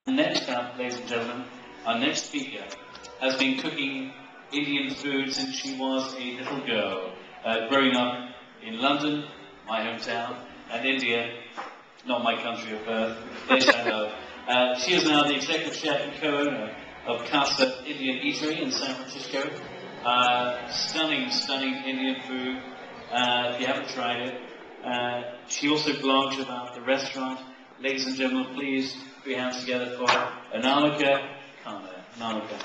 Next up, ladies and gentlemen, our next speaker has been cooking Indian food since she was a little girl, growing up in London, my hometown, and India, not my country of birth. Yes, I know. She is now the executive chef and co-owner of Kasa Indian Eatery in San Francisco. Stunning, stunning Indian food. If you haven't tried it, she also blogs about the restaurant. Ladies and gentlemen, please put your hands together for Anamika Khanna. Anamika.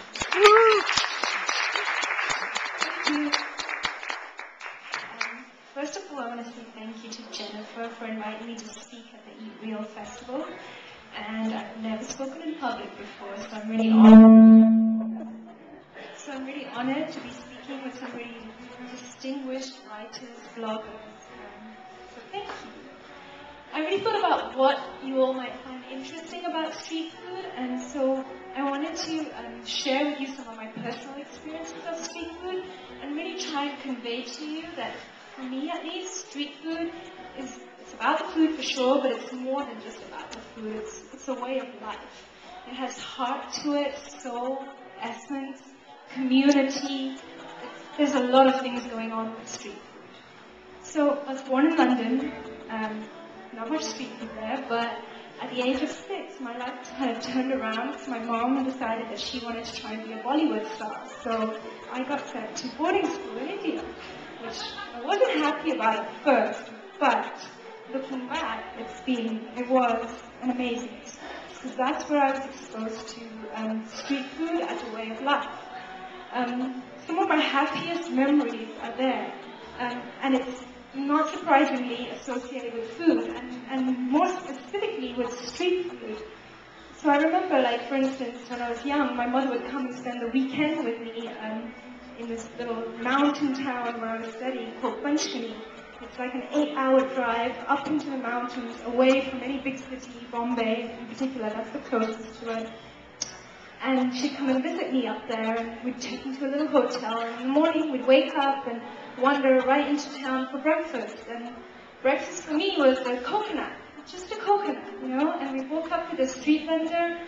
First of all, I want to say thank you to Jennifer for inviting me to speak at the Eat Real Festival. And I've never spoken in public before, so I'm really honored. To be speaking with some really distinguished writers, bloggers. So thank you. I really thought about what you all might find interesting about street food, and so I wanted to share with you some of my personal experiences of street food, and really try and convey to you that, for me at least, street food it's about the food for sure, but it's more than just about the food. It's a way of life. It has heart to it, soul, essence, community. There's a lot of things going on with street food. So I was born in London. Not much street food there, but at the age of 6, my life kind of turned around because my mom decided that she wanted to try and be a Bollywood star. So I got sent to boarding school in India, which I wasn't happy about at first, but looking back, it was an amazing experience, because that's where I was exposed to street food as a way of life. Some of my happiest memories are there, and it's not surprisingly associated with food, and more specifically with street food. So I remember, like, for instance, when I was young, my mother would come and spend the weekend with me in this little mountain town where I was studying called Panchkani. It's like an 8-hour drive up into the mountains, away from any big city, Bombay in particular, that's the closest to it. And she'd come and visit me up there, and we'd take me to a little hotel, and in the morning we'd wake up and wander right into town for breakfast. And breakfast for me was a coconut, just a coconut, you know, and we woke up with a street vendor,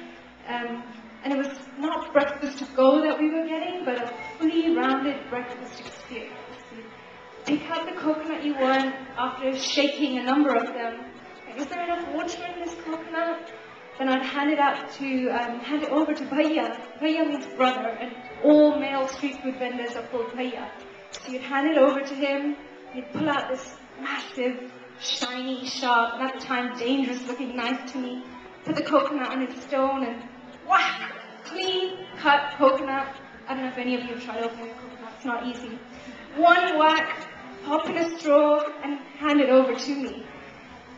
and it was not breakfast to go that we were getting, but a fully rounded breakfast experience. You'd pick out the coconut you want after shaking a number of them. Like, is there enough water in this coconut? Then I'd hand it over to Bhaiya. Bhaiya means brother, and all male street food vendors are called Bhaiya. So you'd hand it over to him, he'd pull out this massive, shiny, sharp, and at the time dangerous looking knife to me, put the coconut on its stone, and whack! Clean cut coconut. I don't know if any of you have tried opening a coconut, it's not easy. One whack, pop in a straw, and hand it over to me.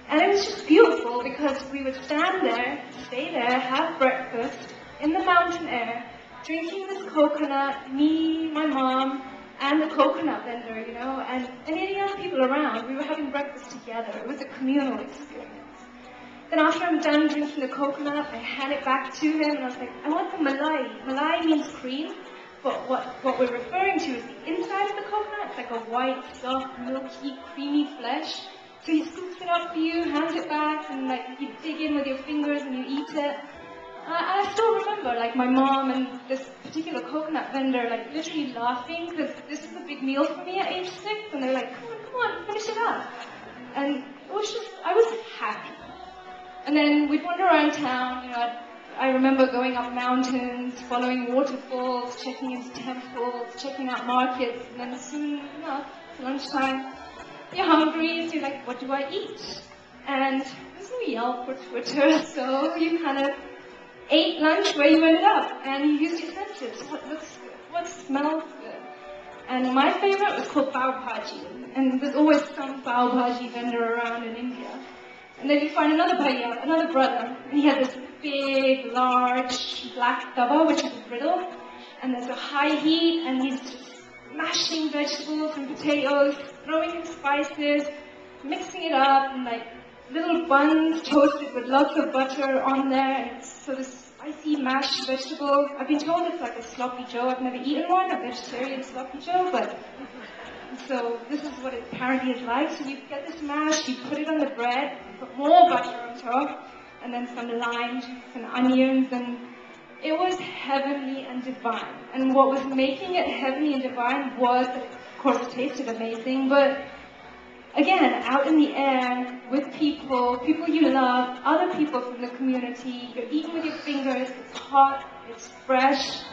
And it was just beautiful because we would stand there, stay there, have breakfast in the mountain air, drinking this coconut, me, my mom, and the coconut vendor, you know, and any young people around. We were having breakfast together. It was a communal experience. Then after I'm done drinking the coconut, I hand it back to him, and I was like, I want the malai. Malai means cream, but what we're referring to is the inside of the coconut. It's like a white, soft, milky, creamy flesh. So he scoops it up for you, hands it back, and like you dig in with your fingers and you eat it. I still remember, like, my mom and this particular coconut vendor, like, literally laughing, because this is a big meal for me at age 6, and they're like, come on, finish it up. And it was just, I was happy. And then we'd wander around town, you know, I remember going up mountains, following waterfalls, checking into temples, checking out markets, and then soon, you know, lunchtime, you're hungry, so you're like, what do I eat? And there's no Yelp or Twitter, so you kind of ate lunch where you ended up, and you used your senses. What looks good? What smells good? And my favorite was called pav bhaji, and there's always some pav bhaji vendor around in India. And then you find another bhaiya, another brother, and he had this big, large, black tawa, which is a griddle, and there's a high heat, and he's just mashing vegetables and potatoes, throwing in spices, mixing it up, and like little buns toasted with lots of butter on there, and it's sort of spicy mashed vegetable. I've been told it's like a sloppy joe. I've never eaten one, a vegetarian sloppy joe, but so this is what it apparently is like. So you get this mash, you put it on the bread, put more butter on top, and then some lime juice and onions, and it was heavenly and divine. And what was making it heavenly and divine was, of course, it tasted amazing, but again, out in the air, with people you love, other people from the community, you're eating with your fingers, it's hot, it's fresh,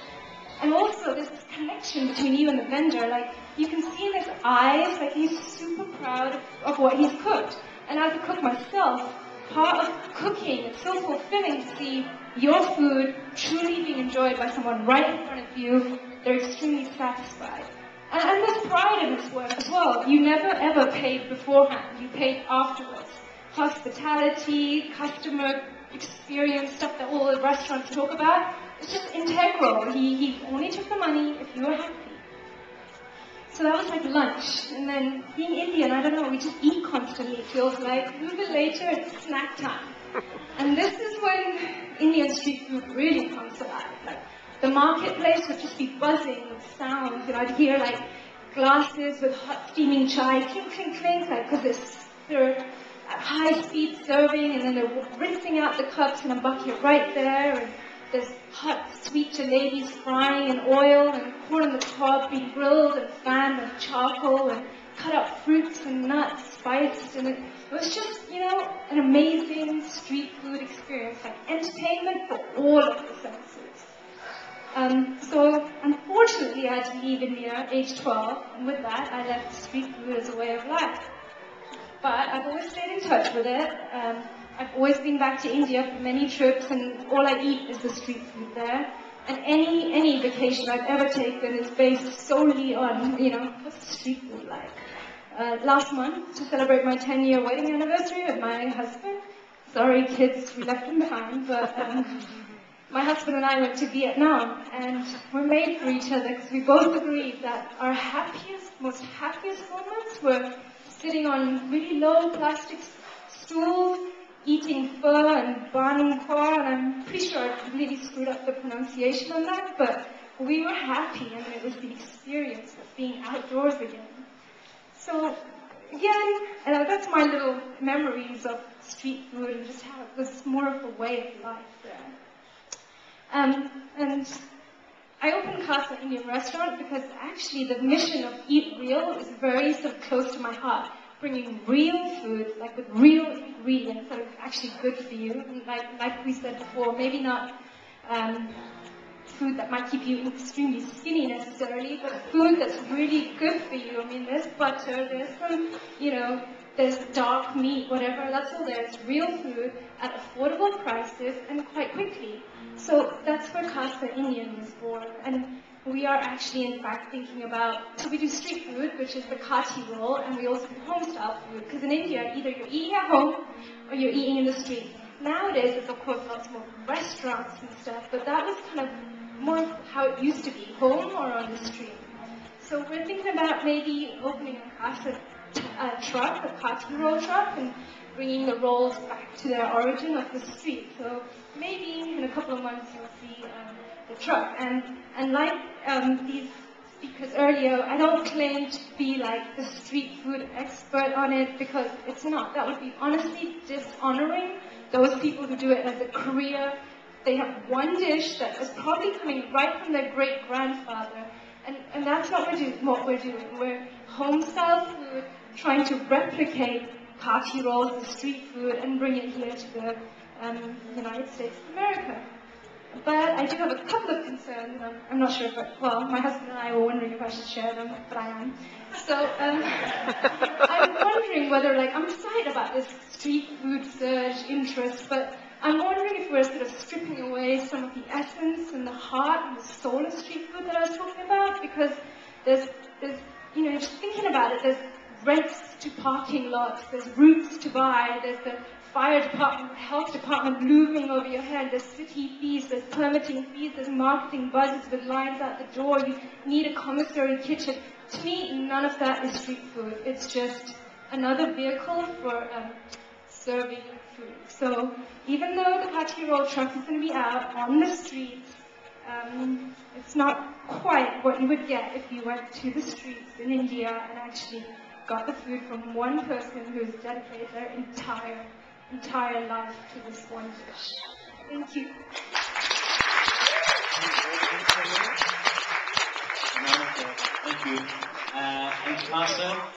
and also there's this connection between you and the vendor. Like, you can see in his eyes, like he's super proud of what he's cooked. And as a cook myself, part of cooking, it's so fulfilling to see your food truly being enjoyed by someone right in front of you. They're extremely satisfied. And there's pride in this work as well. You never ever paid beforehand, you paid afterwards. Hospitality, customer experience, stuff that all the restaurants talk about, it's just integral. He only took the money if you were happy. So that was like lunch. And then being Indian, I don't know, we just eat constantly, it feels like. A little bit later, it's snack time. And this is when Indian street food really comes alive. Like, the marketplace would just be buzzing with sounds, and I'd hear like glasses with hot steaming chai, clink, clink, clink, like, because they're at high speed serving, and then they're rinsing out the cups in a bucket right there, and there's hot sweet jalebis frying in oil, and corn on the cob being grilled and fanned with charcoal, and cut up fruits and nuts spiced, and it was just, you know, an amazing street food experience, like entertainment for all of the senses. So unfortunately I had to leave India age 12, and with that I left street food as a way of life. But I've always stayed in touch with it. I've always been back to India for many trips, and all I eat is the street food there. And any vacation I've ever taken is based solely on, you know, what's the street food like? Last month, to celebrate my 10-year wedding anniversary with my husband, sorry kids, we left him behind, but my husband and I went to Vietnam, and we're made for each other because we both agreed that our most happiest moments were sitting on really low plastic stools, eating pho and banh qua, and I'm pretty sure I completely screwed up the pronunciation on that, but we were happy, and it was the experience of being outdoors again. So, again, that's my little memories of street food and just how it was more of a way of life there. And I opened Kasa Indian restaurant because actually the mission of Eat Real is very sort of close to my heart. Bringing real food, like with real ingredients that are actually good for you. And like we said before, maybe not food that might keep you extremely skinny necessarily, but food that's really good for you. I mean, there's butter, there's some, you know, there's dark meat, whatever, that's all there. It's real food at affordable prices and quite quickly. So that's where Kasa Indian was born. And we are actually, in fact, thinking about, so we do street food, which is the kati roll, and we also do home-style food, because in India, either you're eating at home or you're eating in the street. Nowadays, there's of course lots more restaurants and stuff, but that was kind of more how it used to be, home or on the street. So we're thinking about maybe opening a Kasa truck, a kati roll truck, and bringing the rolls back to their origin of the street. So maybe in a couple of months you'll see the truck. And like these speakers earlier, I don't claim to be like the street food expert on it, because it's not. That would be honestly dishonoring those people who do it as a career. They have one dish that is probably coming right from their great-grandfather, and that's not what we're doing. We're home-style food, trying to replicate kati rolls, the street food, and bring it here to the United States of America. But I do have a couple of concerns, and I'm not sure if my husband and I were wondering if I should share them, but I am. So, I'm wondering whether, I'm excited about this street food surge interest, but I'm wondering if we're sort of stripping away some of the essence and the heart and the soul of street food that I was talking about, because there's just thinking about it, there's rents to parking lots, there's routes to buy, there's the fire department, health department looming over your head, there's city fees, there's permitting fees, there's marketing buzzes with lines out the door, you need a commissary kitchen. To me, none of that is street food. It's just another vehicle for serving food. So even though the kati roll truck is going to be out on the streets, it's not quite what you would get if you went to the streets in India and actually got the food from one person who's dedicated their entire entire life to this one dish. Thank you. Thank you. And Kasa.